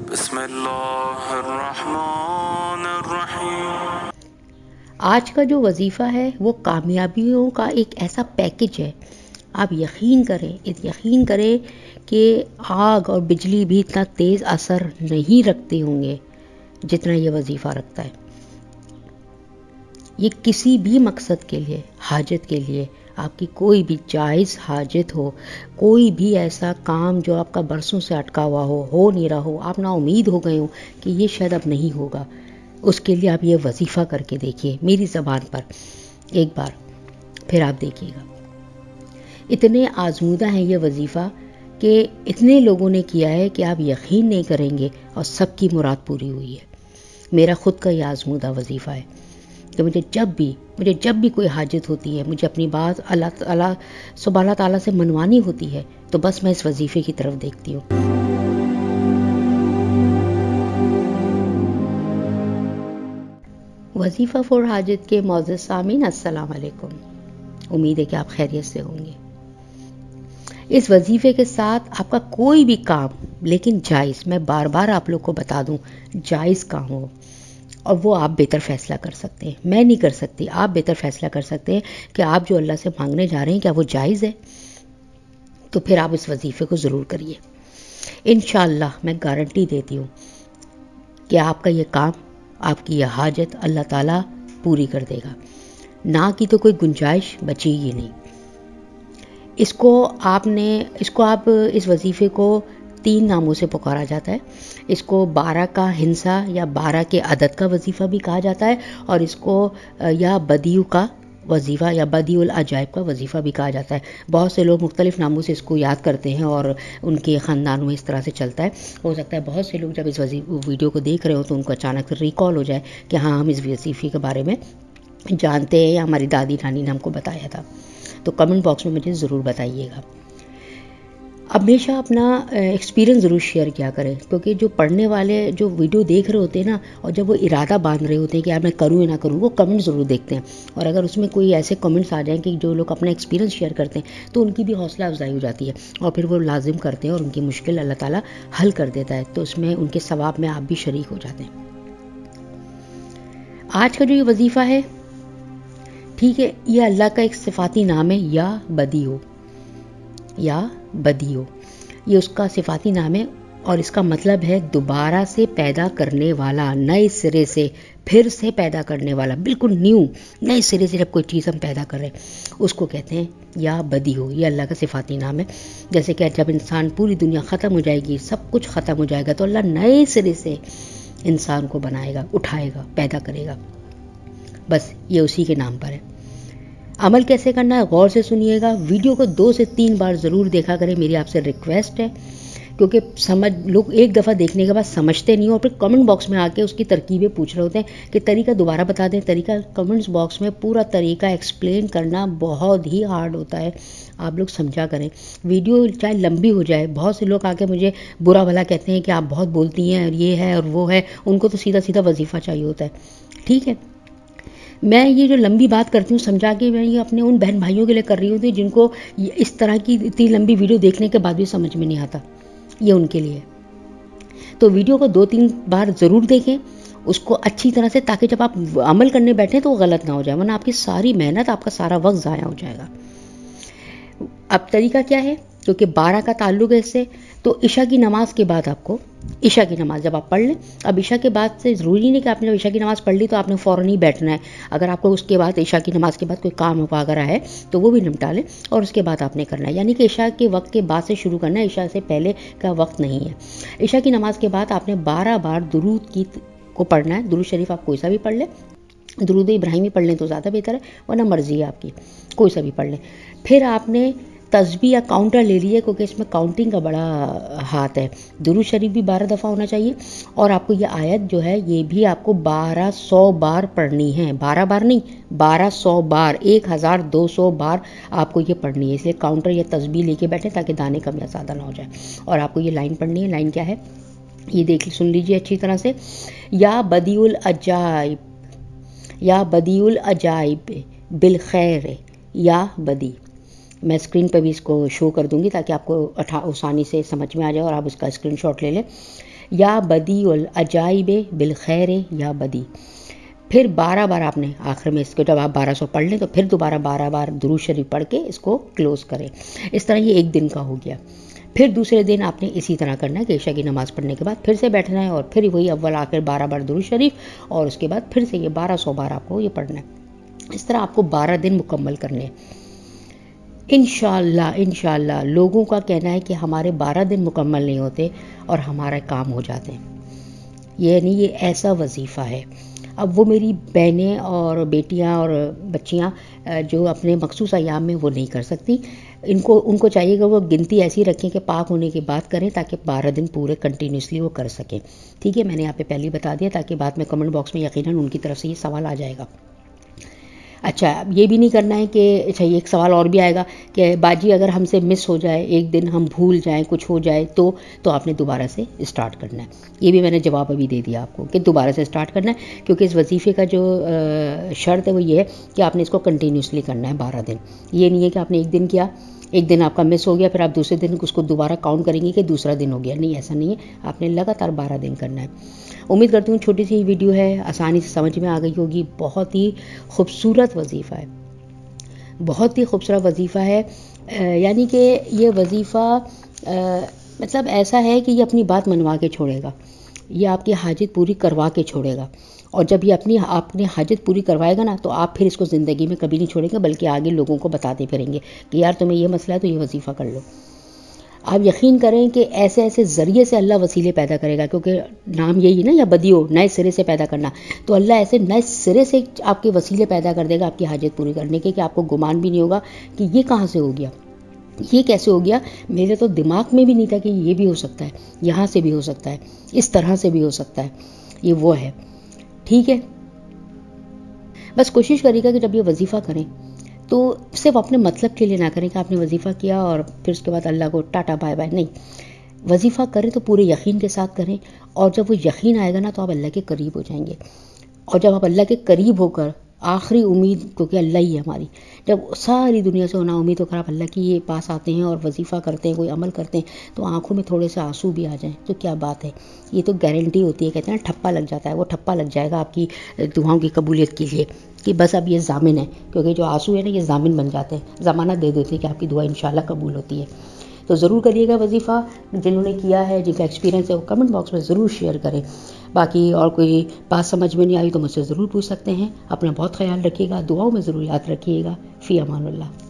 بسم اللہ الرحمن الرحیم۔ آج کا جو وظیفہ ہے وہ کامیابیوں کا ایک ایسا پیکج ہے، آپ یقین کریں کہ آگ اور بجلی بھی اتنا تیز اثر نہیں رکھتے ہوں گے جتنا یہ وظیفہ رکھتا ہے۔ یہ کسی بھی مقصد کے لیے، حاجت کے لیے، آپ کی کوئی بھی جائز حاجت ہو، کوئی بھی ایسا کام جو آپ کا برسوں سے اٹکا ہوا ہو نہیں رہا ہو، آپ نا امید ہو گئے ہو کہ یہ شاید اب نہیں ہوگا، اس کے لیے آپ یہ وظیفہ کر کے دیکھیے میری زبان پر ایک بار، پھر آپ دیکھیے گا۔ اتنے آزمودہ ہیں یہ وظیفہ کہ اتنے لوگوں نے کیا ہے کہ آپ یقین نہیں کریں گے، اور سب کی مراد پوری ہوئی ہے۔ میرا خود کا یہ آزمودہ وظیفہ ہے کہ مجھے جب بھی کوئی حاجت ہوتی ہے، مجھے اپنی بات اللہ سبحانہ تعالیٰ سے منوانی ہوتی ہے، تو بس میں اس وظیفے کی طرف دیکھتی ہوں۔ وظیفہ فور حاجت کے معزز سامعین، السلام علیکم۔ امید ہے کہ آپ خیریت سے ہوں گے۔ اس وظیفے کے ساتھ آپ کا کوئی بھی کام، لیکن جائز، میں بار بار آپ لوگ کو بتا دوں، جائز کام ہو، اور وہ آپ بہتر فیصلہ کر سکتے ہیں، میں نہیں کر سکتی، آپ بہتر فیصلہ کر سکتے ہیں کہ آپ جو اللہ سے مانگنے جا رہے ہیں کیا وہ جائز ہے، تو پھر آپ اس وظیفے کو ضرور کریے۔ انشاءاللہ میں گارنٹی دیتی ہوں کہ آپ کا یہ کام، آپ کی یہ حاجت اللہ تعالیٰ پوری کر دے گا، نہ کی تو کوئی گنجائش بچے گی نہیں۔ اس وظیفے کو 3 ناموں سے پکارا جاتا ہے۔ اس کو 12 کا ہنسا یا 12 کے عدد کا وظیفہ بھی کہا جاتا ہے، اور اس کو یا بدیو کا وظیفہ یا بدیع العجائب کا وظیفہ بھی کہا جاتا ہے۔ بہت سے لوگ مختلف ناموں سے اس کو یاد کرتے ہیں، اور ان کے خاندانوں میں اس طرح سے چلتا ہے۔ ہو سکتا ہے بہت سے لوگ جب اس ویڈیو کو دیکھ رہے ہو تو ان کو اچانک ریکال ہو جائے کہ ہاں ہم اس وظیفے کے بارے میں جانتے ہیں، یا ہماری دادی نانی نے ہم کو بتایا تھا، تو کمنٹ باکس میں مجھے ضرور بتائیے گا۔ ہمیشہ اپنا ایکسپیرینس ضرور شیئر کیا کریں، کیونکہ جو پڑھنے والے جو ویڈیو دیکھ رہے ہوتے ہیں نا، اور جب وہ ارادہ باندھ رہے ہوتے ہیں کہ یار میں کروں یا نہ کروں، وہ کمنٹ ضرور دیکھتے ہیں، اور اگر اس میں کوئی ایسے کمنٹس آ جائیں کہ جو لوگ اپنا ایکسپیرینس شیئر کرتے ہیں تو ان کی بھی حوصلہ افزائی ہو جاتی ہے، اور پھر وہ لازم کرتے ہیں اور ان کی مشکل اللہ تعالیٰ حل کر دیتا ہے، تو اس میں ان کے ثواب میں آپ بھی شریک ہو جاتے ہیں۔ آج کا جو یہ وظیفہ ہے، ٹھیک ہے، یہ اللہ کا ایک صفاتی نام ہے، یا بدیو، یہ اس کا صفاتی نام ہے، اور اس کا مطلب ہے دوبارہ سے پیدا کرنے والا، نئے سرے سے، پھر سے پیدا کرنے والا، بالکل نیو، نئے سرے سے جب کوئی چیز ہم پیدا کر رہے ہیں اس کو کہتے ہیں یا بدیو۔ یہ اللہ کا صفاتی نام ہے۔ جیسے کہ جب انسان، پوری دنیا ختم ہو جائے گی، سب کچھ ختم ہو جائے گا، تو اللہ نئے سرے سے انسان کو بنائے گا، اٹھائے گا، پیدا کرے گا، بس یہ اسی کے نام پر ہے۔ عمل کیسے کرنا ہے غور سے سنیے گا، ویڈیو کو 2 سے 3 بار ضرور دیکھا کریں، میری آپ سے ریکویسٹ ہے، کیونکہ لوگ ایک دفعہ دیکھنے کے بعد سمجھتے نہیں ہو، اور پھر کمنٹ باکس میں آ کے اس کی ترکیبیں پوچھ رہے ہوتے ہیں کہ طریقہ دوبارہ بتا دیں، طریقہ کمنٹس باکس میں پورا طریقہ ایکسپلین کرنا بہت ہی ہارڈ ہوتا ہے، آپ لوگ سمجھا کریں۔ ویڈیو چاہے لمبی ہو جائے، بہت سے لوگ آ کے مجھے برا بھلا کہتے ہیں کہ آپ بہت بولتی ہیں، اور یہ ہے اور وہ ہے، ان کو تو سیدھا سیدھا وظیفہ چاہیے ہوتا ہے، ٹھیک ہے۔ میں یہ جو لمبی بات کرتی ہوں سمجھا کے، میں یہ اپنے ان بہن بھائیوں کے لیے کر رہی ہوں جن کو اس طرح کی اتنی لمبی ویڈیو دیکھنے کے بعد بھی سمجھ میں نہیں آتا، یہ ان کے لیے۔ تو ویڈیو کو 2-3 بار ضرور دیکھیں اس کو اچھی طرح سے، تاکہ جب آپ عمل کرنے بیٹھیں تو وہ غلط نہ ہو جائے، ورنہ آپ کی ساری محنت، آپ کا سارا وقت ضائع ہو جائے گا۔ اب طریقہ کیا ہے، کیونکہ 12 کا تعلق ہے اس سے، تو عشاء کی نماز کے بعد آپ کو، عشاء کی نماز جب آپ پڑھ لیں، اب عشاء کے بعد سے ضروری نہیں کہ آپ نے عشاء کی نماز پڑھ لی تو آپ نے فوراً ہی بیٹھنا ہے، اگر آپ کو اس کے بعد عشاء کی نماز کے بعد کوئی کام وغیرہ ہے تو وہ بھی نمٹا لیں، اور اس کے بعد آپ نے کرنا ہے، یعنی کہ عشاء کے وقت کے بعد سے شروع کرنا ہے، عشاء سے پہلے کا وقت نہیں ہے۔ عشاء کی نماز کے بعد آپ نے 12 بار درود کو پڑھنا ہے، درود شریف آپ کوئی سا بھی پڑھ لیں، درود ابراہیمی پڑھ لیں تو زیادہ بہتر ہے، ورنہ مرضی ہے آپ کی، کوئی سا بھی پڑھ لیں۔ پھر آپ نے تسبیح یا کاؤنٹر لے لیے، کیونکہ اس میں کاؤنٹنگ کا بڑا ہاتھ ہے، درود شریف بھی 12 دفعہ ہونا چاہیے، اور آپ کو یہ آیت جو ہے یہ بھی آپ کو 1200 بار پڑھنی ہے، 12 بار نہیں، 1200 بار، 1200 بار آپ کو یہ پڑھنی ہے، اس لیے کاؤنٹر یا تسبیح لے کے بیٹھیں تاکہ دانے کم یا زیادہ نہ ہو جائے، اور آپ کو یہ لائن پڑھنی ہے۔ لائن کیا ہے یہ سن لیجیے اچھی طرح سے، یا بدیع العجائب بالخیر یا بدی، میں اسکرین پہ بھی اس کو شو کر دوں گی تاکہ آپ کو آسانی سے سمجھ میں آ جائے اور آپ اس کا اسکرین شاٹ لے لیں۔ یا بدی العجائب بالخیر یا بدی. پھر 12 بار آپ نے آخر میں اس کو جب آپ 1200 پڑھ لیں تو پھر دوبارہ 12 بار درود شریف پڑھ کے اس کو کلوز کریں. اس طرح یہ ایک دن کا ہو گیا. پھر دوسرے دن آپ نے اسی طرح کرنا ہے کہ عشاء کی نماز پڑھنے کے بعد پھر سے بیٹھنا ہے اور پھر وہی اول آخر 12 بار درود شریف اور اس کے بعد پھر سے یہ 1200 بار آپ کو یہ پڑھنا ہے. اس طرح آپ کو 12 دن مکمل کرنے ہیں. انشاءاللہ لوگوں کا کہنا ہے کہ ہمارے 12 دن مکمل نہیں ہوتے اور ہمارا کام ہو جاتے ہیں. یعنی یہ ایسا وظیفہ ہے. اب وہ میری بہنیں اور بیٹیاں اور بچیاں جو اپنے مخصوص ایام میں وہ نہیں کر سکتی، ان کو چاہیے کہ وہ گنتی ایسی رکھیں کہ پاک ہونے کے بعد کریں تاکہ 12 دن پورے کنٹینیوسلی وہ کر سکیں. ٹھیک ہے، میں نے یہاں پہ پہلے ہی بتا دیا تاکہ بعد میں کمنٹ باکس میں یقیناً ان کی طرف سے یہ سوال آ جائے گا. اچھا، یہ بھی نہیں کرنا ہے کہ اچھا یہ ایک سوال اور بھی آئے گا کہ باجی اگر ہم سے مس ہو جائے، ایک دن ہم بھول جائیں، کچھ ہو جائے تو آپ نے دوبارہ سے اسٹارٹ کرنا ہے. یہ بھی میں نے جواب ابھی دے دیا آپ کو کہ دوبارہ سے اسٹارٹ کرنا ہے، کیونکہ اس وظیفے کا جو شرط ہے وہ یہ ہے کہ آپ نے اس کو کنٹینیوسلی کرنا ہے 12 دن. یہ نہیں ہے کہ آپ نے ایک دن کیا، ایک دن آپ کا مس ہو گیا پھر آپ دوسرے دن اس کو دوبارہ کاؤنٹ کریں گے کہ دوسرا دن ہو گیا. نہیں، ایسا نہیں ہے، آپ نے لگاتار 12 دن کرنا ہے. امید کرتی ہوں چھوٹی سی ویڈیو ہے، آسانی سے سمجھ میں آ گئی ہوگی. بہت ہی خوبصورت وظیفہ ہے، بہت ہی خوبصورت وظیفہ ہے. یعنی کہ یہ وظیفہ مطلب ایسا ہے کہ یہ اپنی بات منوا کے چھوڑے گا، یہ آپ کی حاجت پوری کروا کے چھوڑے گا. اور جب یہ اپنی حاجت پوری کروائے گا نا تو آپ پھر اس کو زندگی میں کبھی نہیں چھوڑیں گے، بلکہ آگے لوگوں کو بتاتے پھریں گے کہ یار تمہیں یہ مسئلہ ہے تو یہ وظیفہ کر لو. آپ یقین کریں کہ ایسے ایسے ذریعے سے اللہ وسیلے پیدا کرے گا، کیونکہ نام یہی نا، یا بدیو نئے سرے سے پیدا کرنا. تو اللہ ایسے نئے سرے سے آپ کے وسیلے پیدا کر دے گا آپ کی حاجت پوری کرنے کے کہ آپ کو گمان بھی نہیں ہوگا کہ یہ کہاں سے ہو گیا، یہ کیسے ہو گیا. میرے تو دماغ میں بھی نہیں تھا کہ یہ بھی ہو سکتا ہے، یہاں سے بھی ہو سکتا ہے، اس طرح سے بھی ہو سکتا ہے. یہ وہ ہے. ٹھیک ہے، بس کوشش کریے گا کہ جب یہ وظیفہ کریں تو صرف اپنے مطلب کے لیے نہ کریں کہ آپ نے وظیفہ کیا اور پھر اس کے بعد اللہ کو ٹاٹا بائے بائے. نہیں، وظیفہ کریں تو پورے یقین کے ساتھ کریں، اور جب وہ یقین آئے گا نا تو آپ اللہ کے قریب ہو جائیں گے. اور جب آپ اللہ کے قریب ہو کر آخری امید، کیونکہ اللہ ہی ہے ہماری، جب ساری دنیا سے نا امید ہو کر آپ اللہ کی یہ پاس آتے ہیں اور وظیفہ کرتے ہیں، کوئی عمل کرتے ہیں، تو آنکھوں میں تھوڑے سے آنسو بھی آ جائیں تو کیا بات ہے. یہ تو گارنٹی ہوتی ہے، کہتے ہیں نا ٹھپا لگ جاتا ہے، وہ ٹھپا لگ جائے گا آپ کی دعاؤں کی قبولیت کے لیے کہ بس اب یہ ضامن ہے. کیونکہ جو آنسو ہے نا یہ ضامن بن جاتے ہیں، ضمانت دے دیتے ہیں کہ آپ کی دعا انشاءاللہ قبول ہوتی ہے. تو ضرور کریے گا وظیفہ. جنہوں نے کیا ہے، جن کا ایکسپیرینس ہے، وہ کمنٹ باکس میں ضرور شیئر کریں. باقی اور کوئی بات سمجھ میں نہیں آئی تو مجھ سے ضرور پوچھ سکتے ہیں. اپنا بہت خیال رکھیے گا، دعاؤں میں ضرور یاد رکھیے گا. فی امان اللہ.